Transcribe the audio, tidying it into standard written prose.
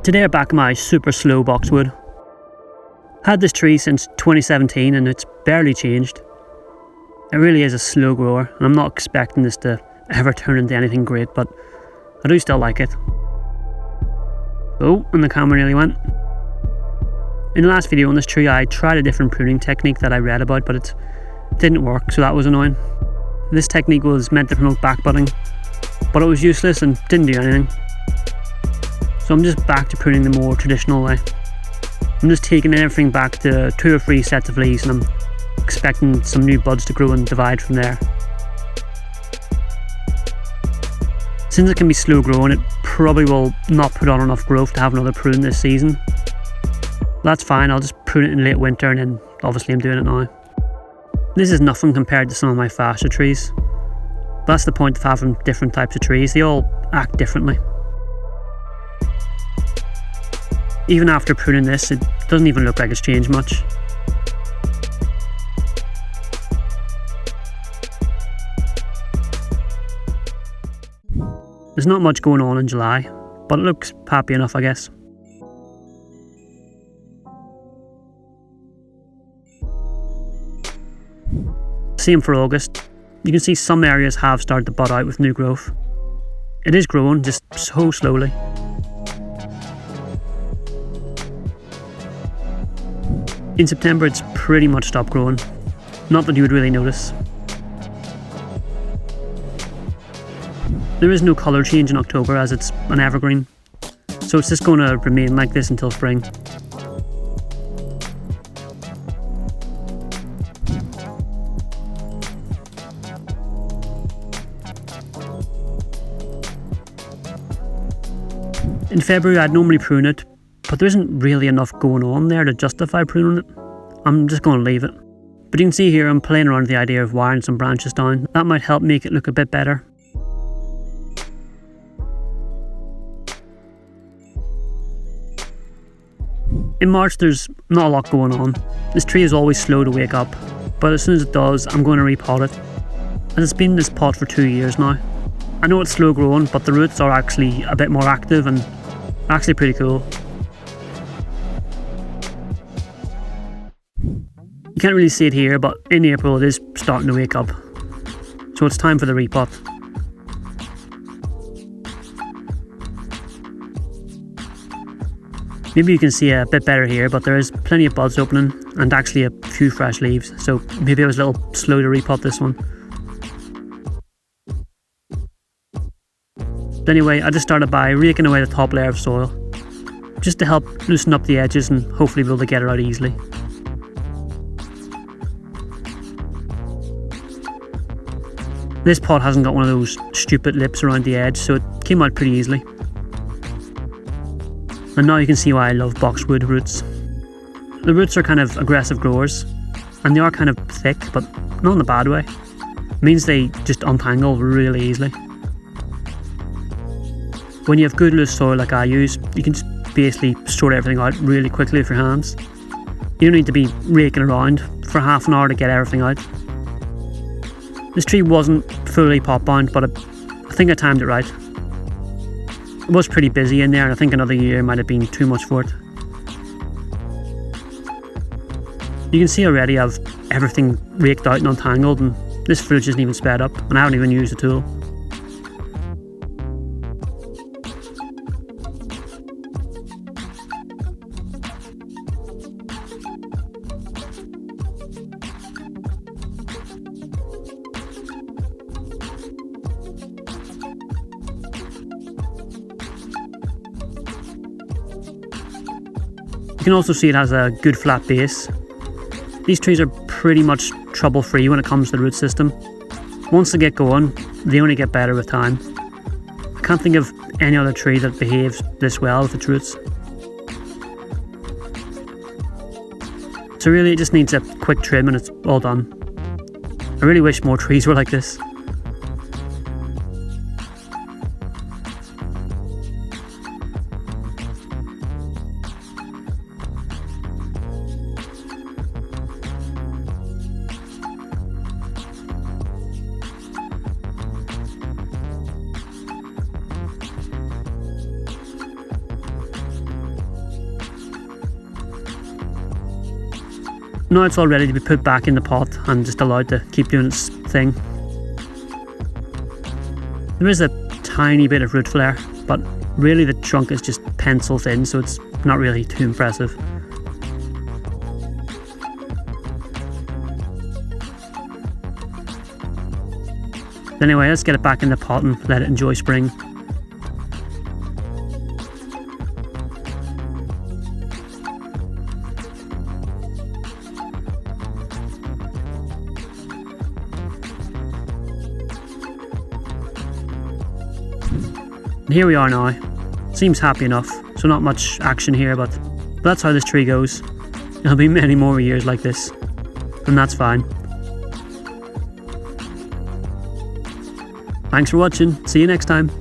Today I'm back in my super slow boxwood. Had this tree since 2017 and it's barely changed. It really is a slow grower and I'm not expecting this to ever turn into anything great, but I do still like it. Oh, and the camera nearly went. In the last video on this tree I tried a different pruning technique that I read about, but it didn't work, so that was annoying. This technique was meant to promote backbudding, but it was useless and didn't do anything. So I'm just back to pruning the more traditional way. I'm just taking everything back to 2 or 3 sets of leaves and I'm expecting some new buds to grow and divide from there. Since it can be slow growing, it probably will not put on enough growth to have another prune this season. That's fine, I'll just prune it in late winter and then obviously I'm doing it now. This is nothing compared to some of my faster trees. That's the point of having different types of trees, they all act differently. Even after pruning this, it doesn't even look like it's changed much. There's not much going on in July, but it looks happy enough, I guess. Same for August. You can see some areas have started to bud out with new growth. It is growing, just so slowly. In September it's pretty much stopped growing, not that you would really notice. There is no colour change in October as it's an evergreen, so it's just going to remain like this until spring. In February I'd normally prune it, but there isn't really enough going on there to justify pruning it. I'm just going to leave it. But you can see here I'm playing around with the idea of wiring some branches down. That might help make it look a bit better. In March there's not a lot going on. This tree is always slow to wake up, but as soon as it does I'm going to repot it. And it's been in this pot for 2 years now. I know it's slow growing, but the roots are actually a bit more active and actually pretty cool. You can't really see it here, but in April it is starting to wake up. So it's time for the repot. Maybe you can see a bit better here, but there is plenty of buds opening and actually a few fresh leaves. So maybe I was a little slow to repot this one. But anyway, I just started by raking away the top layer of soil, just to help loosen up the edges and hopefully be able to get it out easily. This pot hasn't got one of those stupid lips around the edge, so it came out pretty easily. And now you can see why I love boxwood roots. The roots are kind of aggressive growers, and they are kind of thick, but not in a bad way. It means they just untangle really easily. When you have good loose soil like I use, you can just basically sort everything out really quickly with your hands. You don't need to be raking around for half an hour to get everything out. This tree wasn't fully pot bound, but I think I timed it right. It was pretty busy in there and I think another year might have been too much for it. You can see already I've everything raked out and untangled, and this footage isn't even sped up and I haven't even used the tool. You can also see it has a good flat base. These trees are pretty much trouble free when it comes to the root system. Once they get going, they only get better with time. I can't think of any other tree that behaves this well with its roots. So really it just needs a quick trim and it's all done. I really wish more trees were like this. Now it's all ready to be put back in the pot and just allowed to keep doing its thing. There is a tiny bit of root flare, but really the trunk is just pencil thin, so it's not really too impressive. Anyway, let's get it back in the pot and let it enjoy spring. And here we are now. Seems happy enough, so not much action here, but that's how this tree goes. There'll be many more years like this, and that's fine. Thanks for watching, see you next time.